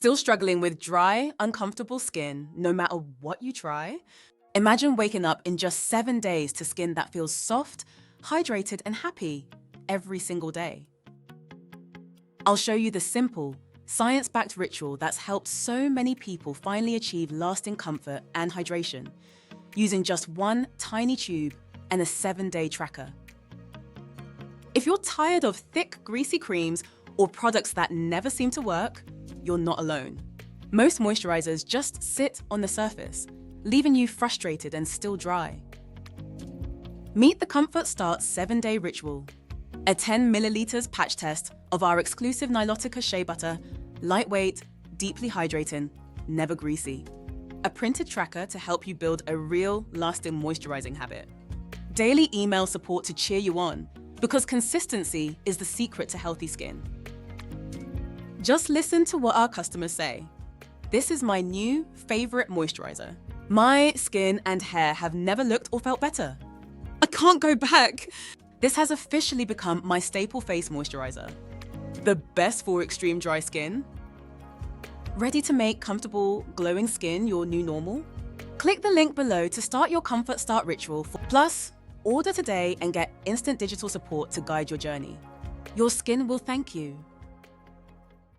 Still struggling with dry, uncomfortable skin no matter what you try? Imagine waking up in just 7 days to skin that feels soft, hydrated, and happy every single day. I'll show you the simple, science-backed ritual that's helped so many people finally achieve lasting comfort and hydration, using just one tiny tube and a 7-day tracker. If you're tired of thick, greasy creams or products that never seem to work, you're not alone. Most moisturizers just sit on the surface, leaving you frustrated and still dry. Meet the Comfort Start 7-Day Ritual, a 10 milliliters patch test of our exclusive Nilotica Shea Butter, lightweight, deeply hydrating, never greasy. A printed tracker to help you build a real, lasting moisturizing habit. Daily email support to cheer you on, because consistency is the secret to healthy skin. Just listen to what our customers say. This is my new favorite moisturizer. My skin and hair have never looked or felt better. I can't go back. This has officially become my staple face moisturizer. The best for extreme dry skin. Ready to make comfortable, glowing skin your new normal? Click the link below to start your Comfort Start ritual. Plus, order today and get instant digital support to guide your journey. Your skin will thank you.